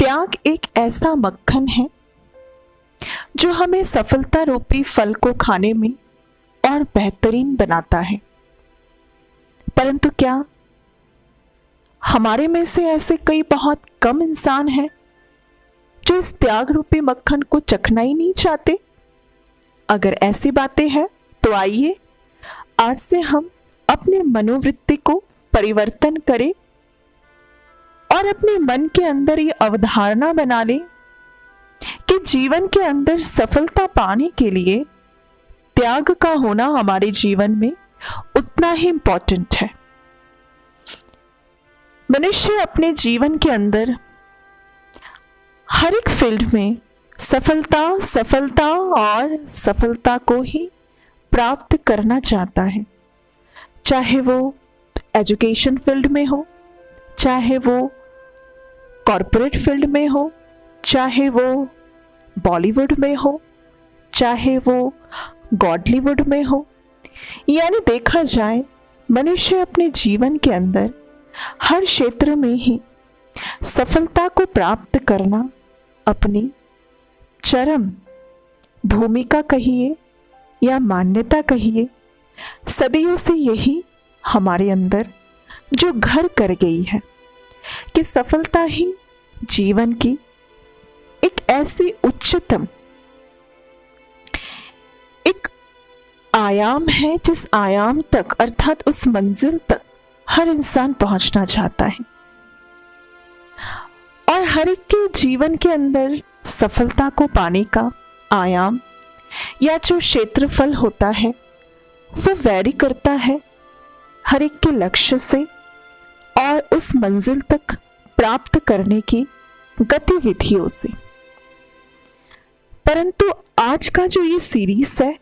त्याग एक ऐसा मक्खन है जो हमें सफलता रूपी फल को खाने में और बेहतरीन बनाता है। परंतु क्या हमारे में से ऐसे कई बहुत कम इंसान हैं जो इस त्याग रूपी मक्खन को चखना ही नहीं चाहते? अगर ऐसी बातें हैं तो आइए आज से हम अपने मनोवृत्ति को परिवर्तन करें और अपने मन के अंदर ये अवधारणा बना लें कि जीवन के अंदर सफलता पाने के लिए त्याग का होना हमारे जीवन में उतना ही इम्पोर्टेंट है। मनुष्य अपने जीवन के अंदर हर एक फील्ड में सफलता और सफलता को ही प्राप्त करना चाहता है, चाहे वो एजुकेशन फील्ड में हो, चाहे वो कॉरपोरेट फील्ड में हो, चाहे वो बॉलीवुड में हो, चाहे वो गॉडलीवुड में हो। यानी देखा जाए मनुष्य अपने जीवन के अंदर हर क्षेत्र में ही सफलता को प्राप्त करना अपनी चरम भूमिका कहिए या मान्यता कहिए, सदियों से यही हमारे अंदर जो घर कर गई है कि सफलता ही जीवन की एक ऐसी उच्चतम एक आयाम है जिस आयाम तक अर्थात उस मंजिल तक हर इंसान पहुंचना चाहता है। और हर एक के जीवन के अंदर सफलता को पाने का आयाम या जो क्षेत्रफल होता है वो वैरी करता है हर एक के लक्ष्य से और उस मंजिल तक प्राप्त करने की गतिविधियों से। परंतु आज का जो ये सीरीज है,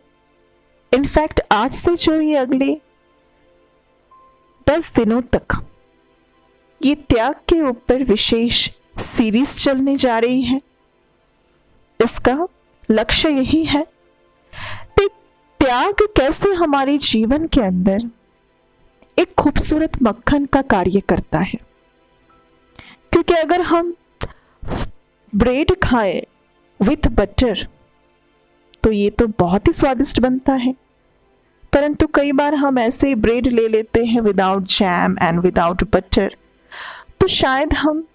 इनफैक्ट आज से जो ये अगले 10 दिनों तक ये त्याग के ऊपर विशेष सीरीज चलने जा रही है, इसका लक्ष्य यही है कि त्याग कैसे हमारे जीवन के अंदर एक खूबसूरत मक्खन का कार्य करता है। क्योंकि अगर हम ब्रेड खाएं विथ बटर तो ये तो बहुत ही स्वादिष्ट बनता है, परंतु कई बार हम ऐसे ब्रेड ले लेते हैं without jam and without butter, तो शायद हम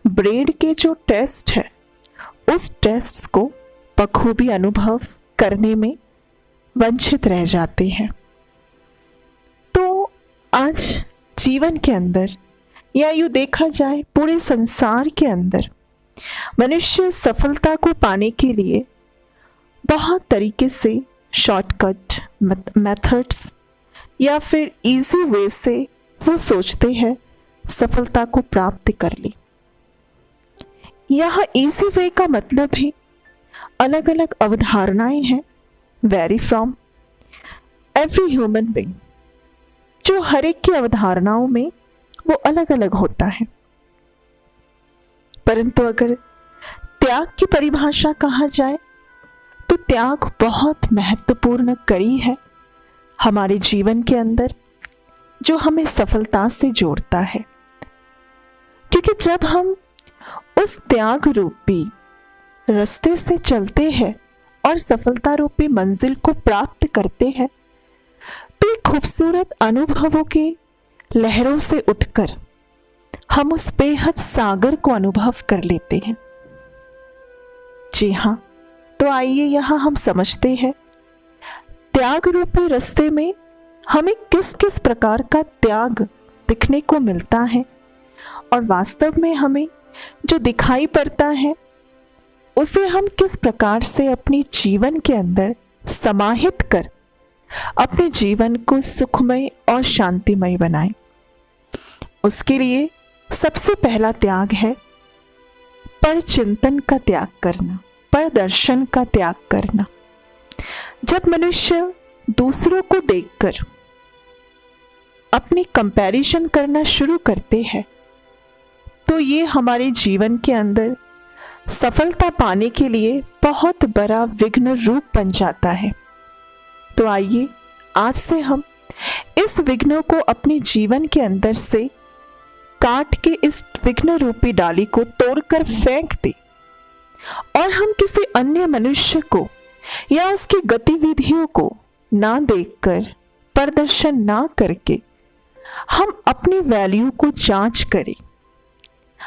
ब्रेड के जो टेस्ट है उस टेस्ट को बखूबी अनुभव करने में वंचित रह जाते हैं। तो आज जीवन के अंदर या यूँ देखा जाए पूरे संसार के अंदर मनुष्य सफलता को पाने के लिए बहुत तरीके से शॉर्टकट मेथड्स या फिर इजी वे से वो सोचते हैं सफलता को प्राप्त कर ले। यहाँ इजी वे का मतलब है अलग अलग अवधारणाएं हैं, very from every human being, जो हर एक की अवधारणाओं में वो अलग अलग होता है। परंतु अगर त्याग की परिभाषा कहा जाए तो त्याग बहुत महत्वपूर्ण कड़ी है हमारे जीवन के अंदर जो हमें सफलता से जोड़ता है। क्योंकि जब हम उस त्याग रूपी रास्ते से चलते हैं और सफलता रूपी मंजिल को प्राप्त करते हैं तो एक खूबसूरत अनुभवों के लहरों से उठकर हम उस बेहद सागर को अनुभव कर लेते हैं। जी हाँ, तो आइए यहाँ हम समझते हैं त्याग रूपी रास्ते में हमें किस किस प्रकार का त्याग दिखने को मिलता है और वास्तव में हमें जो दिखाई पड़ता है उसे हम किस प्रकार से अपने जीवन के अंदर समाहित कर अपने जीवन को सुखमय और शांतिमय बनाएं। उसके लिए सबसे पहला त्याग है पर चिंतन का त्याग करना, पर दर्शन का त्याग करना। जब मनुष्य दूसरों को देखकर अपनी कंपैरिजन करना शुरू करते हैं तो ये हमारे जीवन के अंदर सफलता पाने के लिए बहुत बड़ा विघ्न रूप बन जाता है। तो आइए आज से हम इस विघ्नों को अपने जीवन के अंदर से काट के इस विघ्न रूपी डाली को तोड़कर फेंक दे और हम किसी अन्य मनुष्य को या उसकी गतिविधियों को ना देखकर, प्रदर्शन ना करके हम अपनी वैल्यू को जांच करें,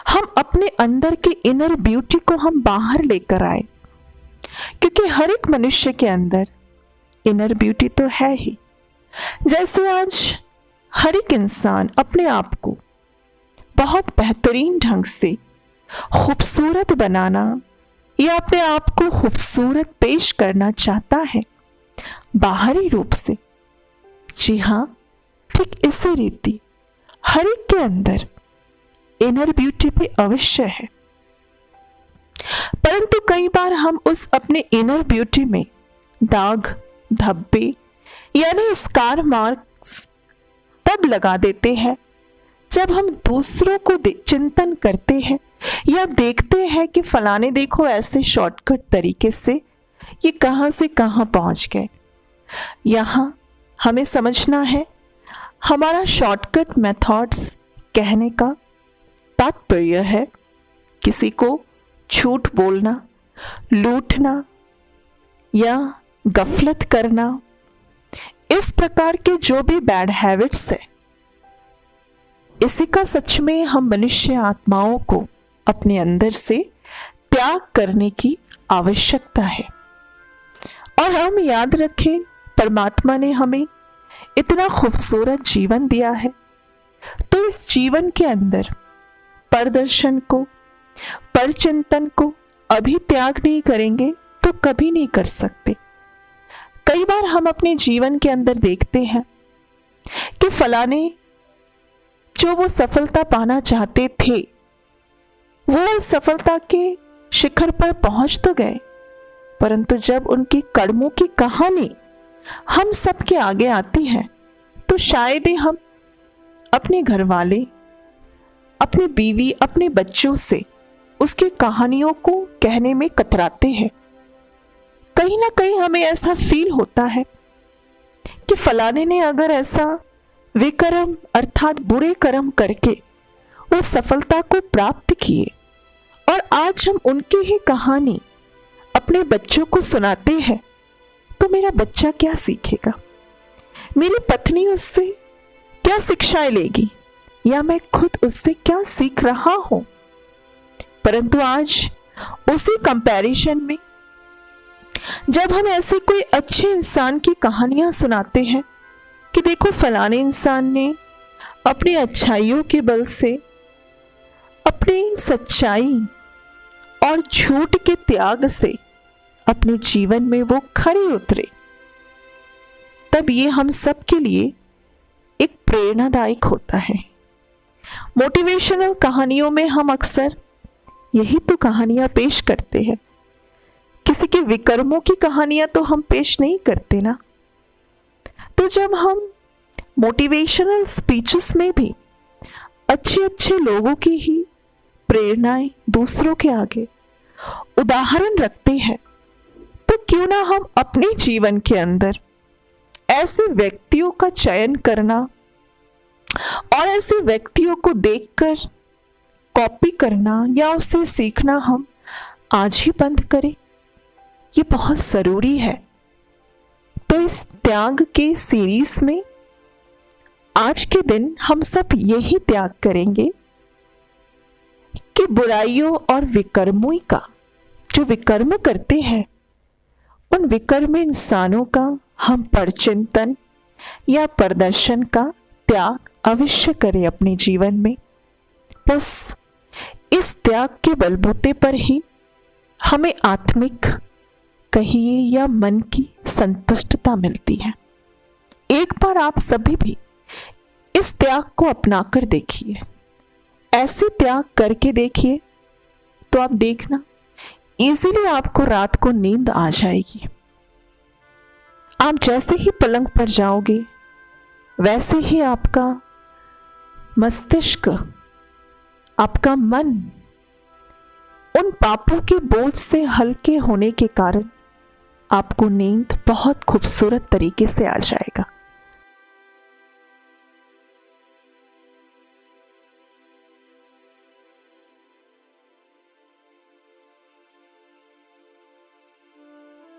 हम अपने अंदर के इनर ब्यूटी को हम बाहर लेकर आए, क्योंकि हर एक मनुष्य के अंदर इनर ब्यूटी तो है ही। जैसे आज हर एक इंसान अपने आप को बहुत बेहतरीन ढंग से खूबसूरत बनाना या अपने आप को खूबसूरत पेश करना चाहता है बाहरी रूप से। जी हाँ, ठीक इसी रीति हर एक के अंदर इनर ब्यूटी भी अवश्य है, परंतु कई बार हम उस अपने इनर ब्यूटी में दाग धब्बे यानी स्कार मार्क्स तब लगा देते हैं जब हम दूसरों को चिंतन करते हैं या देखते हैं कि फलाने देखो ऐसे शॉर्टकट तरीके से ये कहां से कहां पहुंच गए। यहां हमें समझना है, हमारा शॉर्टकट मेथड्स कहने का तात्पर्य है किसी को झूठ बोलना, लूटना या गफलत करना। इस प्रकार के जो भी बैड हैबिट्स है, इसी का सच में हम मनुष्य आत्माओं को अपने अंदर से त्याग करने की आवश्यकता है। और हम याद रखें, परमात्मा ने हमें इतना खूबसूरत जीवन दिया है, तो इस जीवन के अंदर प्रदर्शन को, परचिंतन को अभी त्याग नहीं करेंगे तो कभी नहीं कर सकते। कई बार हम अपने जीवन के अंदर देखते हैं कि फलाने जो वो सफलता पाना चाहते थे, वो सफलता के शिखर पर पहुंच तो गए, परंतु जब उनकी कर्मों की कहानी हम सबके आगे आती है तो शायद ही हम अपने घर वाले, अपनी बीवी, अपने बच्चों से उसकी कहानियों को कहने में कतराते हैं। कहीं ना कहीं हमें ऐसा फील होता है कि फलाने ने अगर ऐसा विकर्म अर्थात बुरे कर्म करके वो सफलता को प्राप्त किए और आज हम उनकी ही कहानी अपने बच्चों को सुनाते हैं, तो मेरा बच्चा क्या सीखेगा, मेरी पत्नी उससे क्या शिक्षाएं लेगी, या मैं खुद उससे क्या सीख रहा हूं। परंतु आज उसी कंपैरिजन में जब हम ऐसे कोई अच्छे इंसान की कहानियां सुनाते हैं कि देखो फलाने इंसान ने अपनी अच्छाइयों के बल से, अपनी सच्चाई और झूठ के त्याग से अपने जीवन में वो खरे उतरे, तब ये हम सब के लिए एक प्रेरणादायक होता है। मोटिवेशनल कहानियों में हम अक्सर यही तो कहानियां पेश करते हैं, किसी के विकर्मों की कहानियां तो हम पेश नहीं करते ना। तो जब हम मोटिवेशनल स्पीचेस में भी अच्छे अच्छे लोगों की ही प्रेरणाएं दूसरों के आगे उदाहरण रखते हैं, तो क्यों ना हम अपने जीवन के अंदर ऐसे व्यक्तियों का चयन करना और ऐसे व्यक्तियों को देखकर कॉपी करना या उससे सीखना हम आज ही बंद करें। ये बहुत ज़रूरी है। तो इस त्याग के सीरीज में आज के दिन हम सब यही त्याग करेंगे कि बुराइयों और विकर्मों का, जो विकर्म करते हैं, उन विकर्म इंसानों का हम परचिंतन या प्रदर्शन का त्याग अवश्य करें अपने जीवन में। बस इस त्याग के बलबूते पर ही हमें आत्मिक कहिए या मन की संतुष्टता मिलती है। एक बार आप सभी भी इस त्याग को अपनाकर देखिए, ऐसे त्याग करके देखिए, तो आप देखना इजीली आपको रात को नींद आ जाएगी। आप जैसे ही पलंग पर जाओगे वैसे ही आपका मस्तिष्क, आपका मन उन पापों के बोझ से हल्के होने के कारण आपको नींद बहुत खूबसूरत तरीके से आ जाएगा।